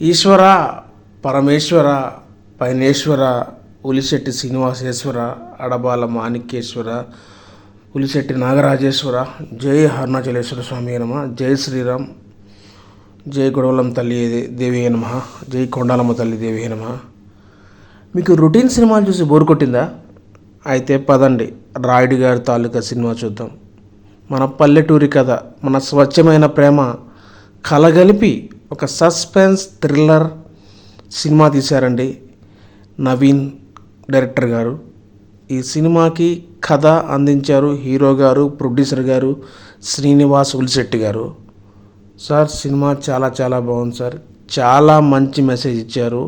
ఈశ్వర, పరమేశ్వర, పైనేశ్వర, ఉలిశెట్టి శ్రీనివాసేశ్వర, అడబాల మాణిక్యేశ్వర, ఉలిశెట్టి నాగరాజేశ్వర, జై అరుణాచలేశ్వర స్వామి నమ, జై శ్రీరామ్, జై గొడవలం తల్లి దేవి నమ, జై కొండాలమ్మ తల్లి దేవి నమ. మీకు రొటీన్ సినిమాలు చూసి బోరు కొట్టిందా? అయితే పదండి, రాయుడు గారి తాలూకా సినిమా చూద్దాం. మన పల్లెటూరి కథ, మన స్వచ్ఛమైన ప్రేమ కలగలిపి ఒక సస్పెన్స్ థ్రిల్లర్ సినిమా తీశారండి నవీన్ డైరెక్టర్ గారు. ఈ సినిమాకి కథ అందించారు హీరో గారు, ప్రొడ్యూసర్ గారు శ్రీనివాస్ ఉలిశెట్టి గారు. సార్ సినిమా చాలా చాలా బాగుంది సార్, చాలా మంచి మెసేజ్ ఇచ్చారు.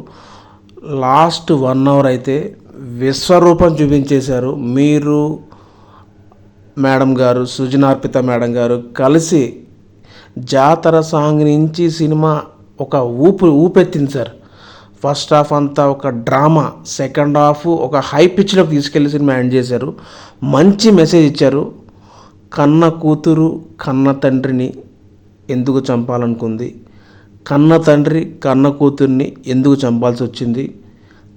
లాస్ట్ 1 అవర్ అయితే విశ్వరూపం చూపించేశారు. మీరు మేడం గారు, సృజనార్పిత మేడం గారు కలిసి జాతర సాంగ్ నుంచి సినిమా ఒక ఊపెత్తింది సార్. ఫస్ట్ హాఫ్ అంతా ఒక డ్రామా, సెకండ్ హాఫ్ ఒక హై పిచ్లోకి తీసుకెళ్లి సినిమా ఎండ్ చేశారు. మంచి మెసేజ్ ఇచ్చారు. కన్న కూతురు కన్న తండ్రిని ఎందుకు చంపాలనుకుంది, కన్న తండ్రి కన్న కూతుర్ని ఎందుకు చంపాల్సి వచ్చింది,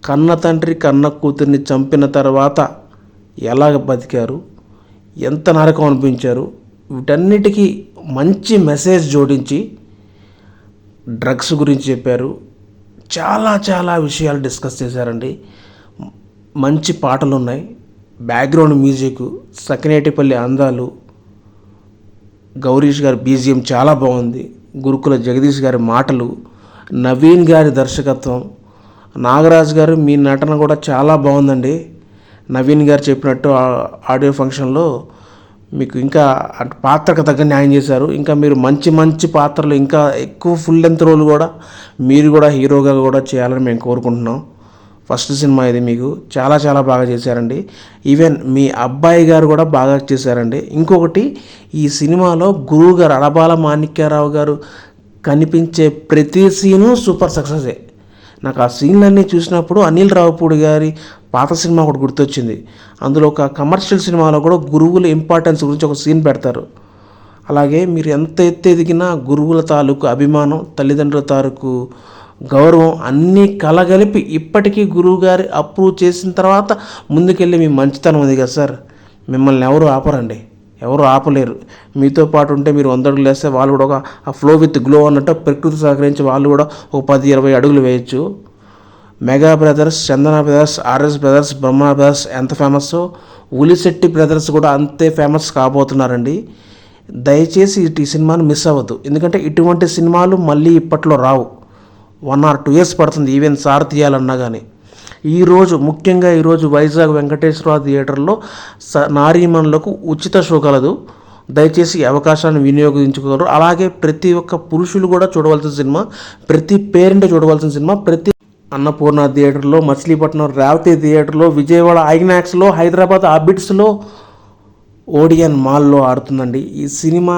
కన్న తండ్రి కన్న కూతుర్ని చంపిన తర్వాత ఎలాగ బతికారు, ఎంత నరకం అనిపించారు, వీటన్నిటికీ మంచి మెసేజ్ జోడించి డ్రగ్స్ గురించి చెప్పారు. చాలా చాలా విషయాలు డిస్కస్ చేశారండి. మంచి పాటలు ఉన్నాయి, బ్యాక్గ్రౌండ్ మ్యూజిక్, సకినేటిపల్లి అందాలు, గౌరీష్ గారి బీజిఎం చాలా బాగుంది, గురుకుల జగదీష్ గారి మాటలు, నవీన్ గారి దర్శకత్వం, నాగరాజ్ గారు మీ నటన కూడా చాలా బాగుందండి. నవీన్ గారు చెప్పినట్టు ఆడియో ఫంక్షన్లో మీకు ఇంకా పాత్రకు తగ్గ న్యాయం చేశారు. ఇంకా మీరు మంచి మంచి పాత్రలు, ఇంకా ఎక్కువ ఫుల్ లెంత్ రోల్ కూడా మీరు కూడా హీరోగా కూడా చేయాలని మేము కోరుకుంటున్నాం. ఫస్ట్ సినిమా ఇది, మీకు చాలా చాలా బాగా చేశారండి. ఈవెన్ మీ అబ్బాయి గారు కూడా బాగా చేశారండి. ఇంకొకటి, ఈ సినిమాలో గురువు గారు అడబాల మాణిక్యారావు గారు కనిపించే ప్రతి సీను సూపర్ సక్సెసే. నాకు ఆ సీన్లన్నీ చూసినప్పుడు అనిల్ రావుపూడి గారి పాత సినిమా ఒకటి గుర్తొచ్చింది. అందులో ఒక కమర్షియల్ సినిమాలో కూడా గురువుల ఇంపార్టెన్స్ గురించి ఒక సీన్ పెడతారు. అలాగే మీరు ఎంత ఎత్తు ఎదిగినా గురువుల తాలూకు అభిమానం, తల్లిదండ్రుల తాలూకు గౌరవం అన్నీ కలగలిపి ఇప్పటికీ గురువు గారి అప్రూవ్ చేసిన తర్వాత ముందుకెళ్ళి మీ మంచితనం ఉంది కదా సార్, మిమ్మల్ని ఎవరు ఆపరండి, ఎవరు ఆపలేరు. మీతో పాటు ఉంటే మీరు 100 అడుగులు వేస్తే వాళ్ళు కూడా ఒక ఫ్లో విత్ గ్లో అన్నట్టు ప్రకృతి సహకరించి వాళ్ళు కూడా ఒక 10-20 అడుగులు వేయచ్చు. మెగా బ్రదర్స్, చందన బ్రదర్స్, ఆర్ఎస్ బ్రదర్స్, బ్రహ్మ బ్రదర్స్ ఎంత ఫేమస్, ఉలిశెట్టి బ్రదర్స్ కూడా అంతే ఫేమస్ కాబోతున్నారండి. దయచేసి ఈ సినిమాను మిస్ అవ్వద్దు, ఎందుకంటే ఇటువంటి సినిమాలు మళ్ళీ ఇప్పట్లో రావు. 1 or 2 years పడుతుంది ఈవెన్ సార్ తీయాలన్నా కానీ. ముఖ్యంగా ఈరోజు వైజాగ్ వెంకటేశ్వర థియేటర్లో నారీమణులకు ఉచిత షో కలదు. దయచేసి ఈ అవకాశాన్ని వినియోగించుకోగలరు. అలాగే ప్రతి ఒక్క పురుషులు కూడా చూడవలసిన సినిమా, ప్రతి పేరెంట్ చూడవలసిన సినిమా. ప్రతి అన్నపూర్ణ థియేటర్లో, మచిలీపట్నం రేవతి థియేటర్లో, విజయవాడ ఐనాక్స్లో, హైదరాబాద్ ఆర్బిట్స్లో, ఓడియన్ మాల్లో ఆడుతుందండి. ఈ సినిమా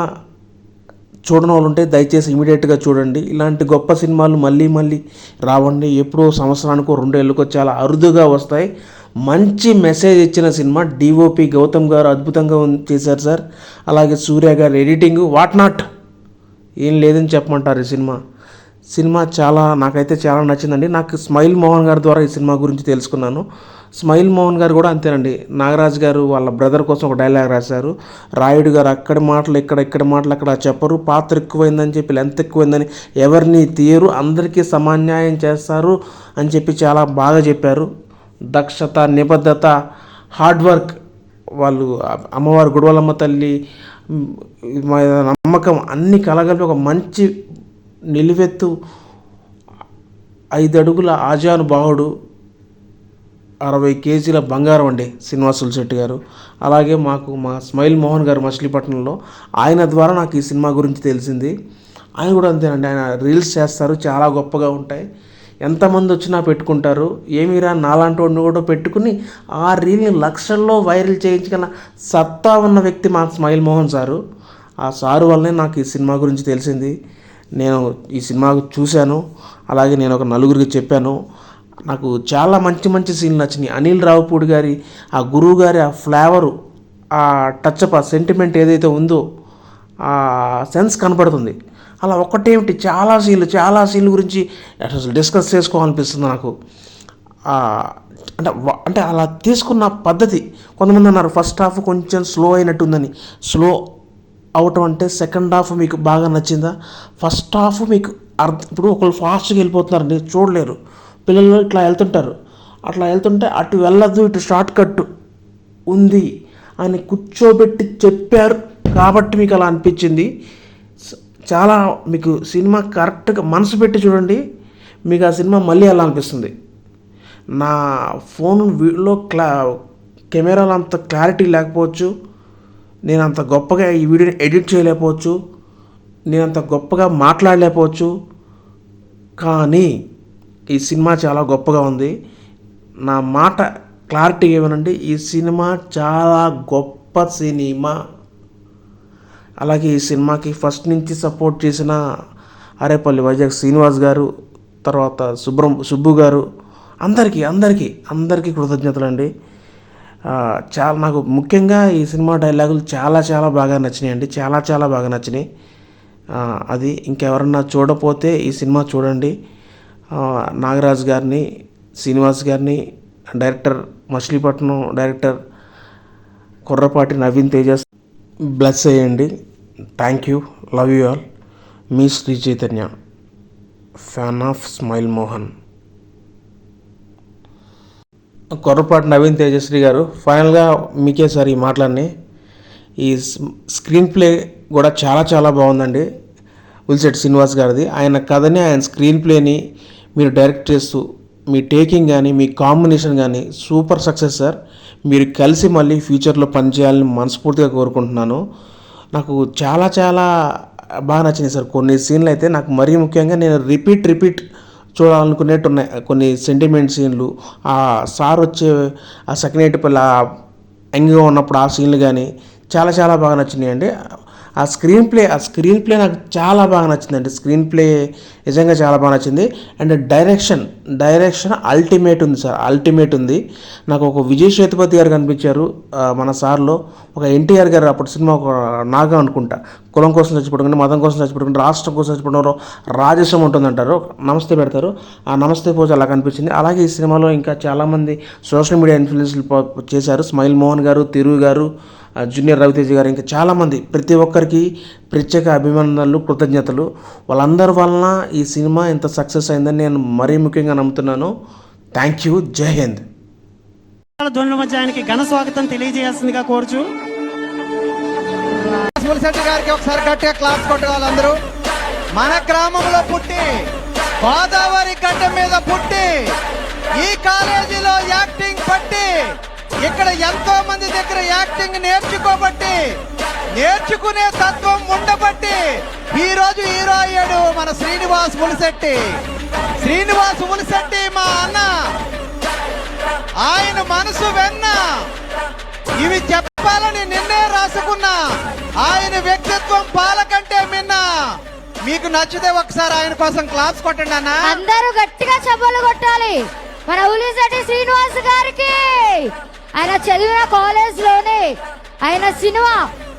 చూడని వాళ్ళు ఉంటే దయచేసి ఇమీడియట్గా చూడండి. ఇలాంటి గొప్ప సినిమాలు మళ్ళీ మళ్ళీ రావండి, ఎప్పుడో సంవత్సరానికో 2 ఏళ్ళకో చాలా అరుదుగా వస్తాయి. మంచి మెసేజ్ ఇచ్చిన సినిమా. డిఓపి గౌతమ్ గారు అద్భుతంగా చేశారు సార్. అలాగే సూర్య గారు ఎడిటింగ్ వాట్ నాట్, ఏం లేదని చెప్పమంటారు. ఈ సినిమా నాకైతే చాలా నచ్చిందండి. నాకు స్మైల్ మోహన్ గారి ద్వారా ఈ సినిమా గురించి తెలుసుకున్నాను. స్మైల్ మోహన్ గారు కూడా అంతేనండి. నాగరాజ్ గారు వాళ్ళ బ్రదర్ కోసం ఒక డైలాగ్ రాశారు. రాయుడు గారు అక్కడి మాటలు ఇక్కడ మాటలు అక్కడ చెప్పరు, పాత్ర ఎక్కువైందని చెప్పి లెంత్ ఎక్కువైందని ఎవరిని తీయరు, అందరికీ సమాన్యాయం చేస్తారు అని చెప్పి చాలా బాగా చెప్పారు. దక్షత, నిబద్ధత, హార్డ్ వర్క్, వాళ్ళు అమ్మవారు గుడవలమ్మ తల్లి నమ్మకం అన్నీ కలగలిపి ఒక మంచి నిలువెత్తు 5 అడుగుల ఆజానుబాహుడు, 60 కేజీల బంగారం అండి శ్రీనివాస్ ఉలిశెట్టి గారు. అలాగే మా స్మైల్ మోహన్ గారు మచిలీపట్నంలో, ఆయన ద్వారా నాకు ఈ సినిమా గురించి తెలిసింది. ఆయన కూడా అంతేనండి, ఆయన రీల్స్ చేస్తారు, చాలా గొప్పగా ఉంటాయి. ఎంతమంది వచ్చినా పెట్టుకుంటారు. ఏమీరా నాలాంటి వాడిని కూడా పెట్టుకుని ఆ రీల్ని లక్షల్లో వైరల్ చేయించగల సత్తా ఉన్న వ్యక్తి మా స్మైల్ మోహన్ సారు. ఆ సారు వల్లనే నాకు ఈ సినిమా గురించి తెలిసింది. నేను ఈ సినిమా చూశాను, అలాగే నేను ఒక నలుగురికి చెప్పాను. నాకు చాలా మంచి మంచి సీన్లు నచ్చినాయి. అనిల్ రావుపూడి గారి ఆ గురువు గారి ఆ ఫ్లేవరు, ఆ టచ్అప్, ఆ సెంటిమెంట్ ఏదైతే ఉందో ఆ సెన్స్ కనపడుతుంది. అలా ఒక్కటేమిటి చాలా సీన్లు గురించి అసలు డిస్కస్ చేసుకోవాలనిపిస్తుంది నాకు. అంటే అలా తీసుకున్న పద్ధతి, కొంతమంది అన్నారు ఫస్ట్ హాఫ్ కొంచెం స్లో అయినట్టుందని. స్లో అవటం అంటే సెకండ్ హాఫ్ మీకు బాగా నచ్చిందా? ఫస్ట్ హాఫ్ మీకు ఇప్పుడు ఒకళ్ళు ఫాస్ట్గా వెళ్ళిపోతున్నారండి, చూడలేరు. పిల్లలు ఇట్లా వెళ్తుంటారు, అట్లా వెళ్తుంటే అటు వెళ్ళదు, ఇటు షార్ట్ కట్ ఉంది అని కూర్చోబెట్టి చెప్పారు కాబట్టి మీకు అలా అనిపించింది. చాలా మీకు సినిమా కరెక్ట్గా మనసు పెట్టి చూడండి, మీకు ఆ సినిమా మళ్ళీ అలా అనిపిస్తుంది. నా ఫోన్ వీడియోలో కెమెరాలో అంత క్లారిటీ లేకపోవచ్చు, నేను అంత గొప్పగా ఈ వీడియోని ఎడిట్ చేయలేకపోవచ్చు, నేను అంత గొప్పగా మాట్లాడలేకపోవచ్చు, కానీ ఈ సినిమా చాలా గొప్పగా ఉంది. నా మాట క్లారిటీ ఏమనండి, ఈ సినిమా చాలా గొప్ప సినిమా. అలాగే ఈ సినిమాకి ఫస్ట్ నుంచి సపోర్ట్ చేసిన అరేపల్లి వైజాగ్ శ్రీనివాస్ గారు, తర్వాత సుబ్బు గారు, అందరికీ కృతజ్ఞతలు అండి. చాలా నాకు ముఖ్యంగా ఈ సినిమా డైలాగులు చాలా బాగా నచ్చినాయి అండి, చాలా బాగా నచ్చినాయి. అది ఇంకెవరన్నా చూడపోతే ఈ సినిమా చూడండి. నాగరాజ్ గారిని, శ్రీనివాస్ గారిని, director Machilipatnam director Kurrapati Naveen Tejas bless చేయండి. Thank you, love you all. మీ Sri Chaitanya, fan of smile Mohan. Kurrapati Naveen Tejashri గారు, ఫైనల్గా మీకే సార్ ఈ మాటలన్నీ. ఈ స్క్రీన్ ప్లే కూడా చాలా బాగుందండి, ఉలిశెట్టి శ్రీనివాస్ గారిది. ఆయన కథని, ఆయన స్క్రీన్ ప్లేని మీరు డైరెక్ట్ చేస్తూ మీ టేకింగ్ కానీ, మీ కాంబినేషన్ కానీ సూపర్ సక్సెస్ సార్. మీరు కలిసి మళ్ళీ ఫ్యూచర్లో పనిచేయాలని మనస్ఫూర్తిగా కోరుకుంటున్నాను. నాకు చాలా బాగా నచ్చినాయి సార్ కొన్ని సీన్లు అయితే. నాకు మరీ ముఖ్యంగా నేను రిపీట్ చూడాలనుకునేట్టు ఉన్నాయి కొన్ని సెంటిమెంట్ సీన్లు. ఆ సార్ వచ్చే ఆ సెకండ్ పల్లి యంగ్గా ఉన్నప్పుడు ఆ సీన్లు కానీ చాలా బాగా నచ్చినాయి అండి. ఆ స్క్రీన్ ప్లే నాకు చాలా బాగా నచ్చిందండి. స్క్రీన్ ప్లే నిజంగా చాలా బాగా నచ్చింది. అండ్ డైరెక్షన్ అల్టిమేట్ ఉంది సార్, అల్టిమేట్ ఉంది. నాకు ఒక విజయ్ సేతుపతి గారు కనిపించారు మన సార్లో. ఒక ఎన్టీఆర్ గారు అప్పుడు సినిమా ఒక నాగం అనుకుంటా, కులం కోసం చచ్చిపోవడం, మతం కోసం చచ్చిపోవడం, రాష్ట్రం కోసం చచ్చిపోవడంలో రాజస్వం ఉంటుందంటారు, నమస్తే పెడతారు, ఆ నమస్తే పోజ్ అలా కనిపించింది. అలాగే ఈ సినిమాలో ఇంకా చాలామంది సోషల్ మీడియా ఇన్ఫ్లుయెన్స్లు చేశారు. స్మైల్ మోహన్ గారు, తిరు గారు, జూనియర్ రవితేజ గారు, ఇంకా చాలామంది, ప్రతి ఒక్కరికి ప్రత్యేక అభినందనలు, కృతజ్ఞతలు. వాళ్ళందరి వలన ఈ సినిమా ఇంత సక్సెస్ అయిందని నేను మరీ ముఖ్యంగా నమ్ముతున్నాను. థ్యాంక్ యూ, జై హింద్. ధ్వనుల మధ్య ఆయనకి ఘన స్వాగతం తెలియజేయాల్సిందిగా కోరుచు. ములిశెట్టి గారికి ఒకసారి గట్టిగా క్లాస్ కొట్టుకోవాలి అందరూ. మన గ్రామంలో పుట్టి, గోదావరి గడ్డ మీద పుట్టి, ఈ కాలేజీలో యాక్టింగ్ పట్టి, ఇక్కడ ఎంతో మంది దగ్గర యాక్టింగ్ నేర్చుకోబట్టి, నేర్చుకునే తత్వం ఉండబట్టి ఈ రోజు హీరో అయ్యాడు మన శ్రీనివాస్ ములిశెట్టి మా అన్న. ఆయన మనసు వెన్న. ఇవి చెప్పాలని నిన్నే రాసుకున్నా. ఆయన వ్యక్తిత్వం పాలకంటే మిన్న. మీకు నచ్చితే ఒకసారి ఆయన కోసం క్లాప్స్ కొట్టండి అన్న. అందరూ గట్టిగా చప్పట్లు కొట్టాలి మన ఉలిశెట్టి శ్రీనివాస్ గారికి. ఆయన చదివిన కాలేజ్ లోనే ఆయన సినిమా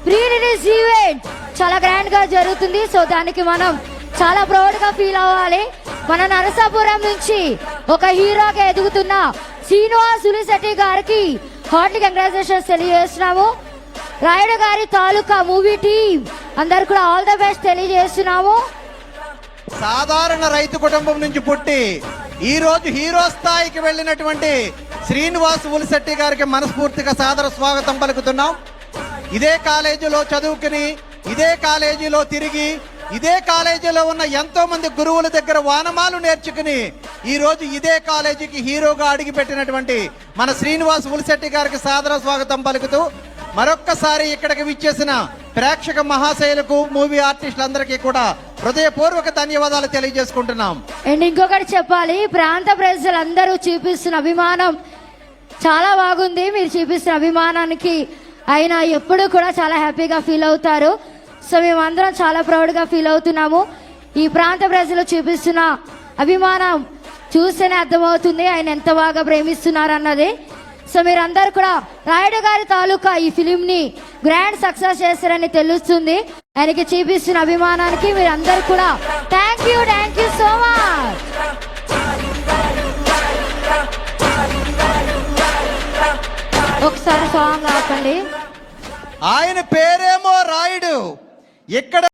ప్రీ రిలీజ్ ఈవెంట్ చాలా గ్రాండ్ గా జరుగుతుంది. సో దానికి మనం చాలా ప్రౌడ్ గా ఫీల్ అవ్వాలి. మన నరసాపురం నుంచి ఒక హీరోగా ఎదుగుతున్న శ్రీనివాస్ ఉలిశెట్టి గారికి హార్ట్లీ కంగ్రాచులేషన్స్ తెలియజేస్తున్నాము. రాయుడు గారి తాలూకా మూవీ టీం అందరు కూడా ఆల్ ద బెస్ట్ తెలియజేస్తున్నాము. సాధారణ రైతు కుటుంబం నుంచి పుట్టి ఈ రోజు హీరో స్థాయికి వెళ్ళినటువంటి శ్రీనివాస్ ఉలిశెట్టి గారికి మనస్ఫూర్తిగా సాదర స్వాగతం పలుకుతున్నాం. ఇదే కాలేజీలో చదువుకుని, ఇదే కాలేజీలో తిరిగి, ఇదే కాలేజీలో ఉన్న ఎంతో మంది గురువుల దగ్గర వానమాలు నేర్చుకుని ఈ రోజు ఇదే కాలేజీకి హీరోగా అడిగిపెట్టినటువంటి మన శ్రీనివాస్ ఉలిశెట్టి గారికి సాదర స్వాగతం పలుకుతూ మరొక్కసారి ఇక్కడికి విచ్చేసిన ప్రేక్షక మహాశైలకు, మూవీ ఆర్టిస్టులందరికీ కూడా హృదయపూర్వక ధన్యవాదాలు తెలియజేసుకుంటున్నాం. అండ్ ఇంకొకటి చెప్పాలి, ప్రాంత ప్రజలందరూ చూపిస్తున్న అభిమానం చాలా బాగుంది. మీరు చూపిస్తున్న అభిమానానికి ఆయన ఎప్పుడు కూడా చాలా హ్యాపీగా ఫీల్ అవుతారు. సో మేమందరం చాలా ప్రౌడ్గా ఫీల్ అవుతున్నాము. ఈ ప్రాంత ప్రజలు చూపిస్తున్న అభిమానం చూస్తేనే అర్థమవుతుంది ఆయన ఎంత బాగా ప్రేమిస్తున్నారు అన్నది. సో మీరందరూ కూడా రాయుడు గారి తాలూకా ఈ ఫిలింని గ్రాండ్ సక్సెస్ చేస్తారని తెలుస్తుంది. ఆయనకి చూపిస్తున్న అభిమానానికి మీరందరూ కూడా థ్యాంక్ యూ సో మచ్. ఒకసారి సాంగ్ ఆపండి. ఆయన పేరేమో రాయుడు, ఇక్కడ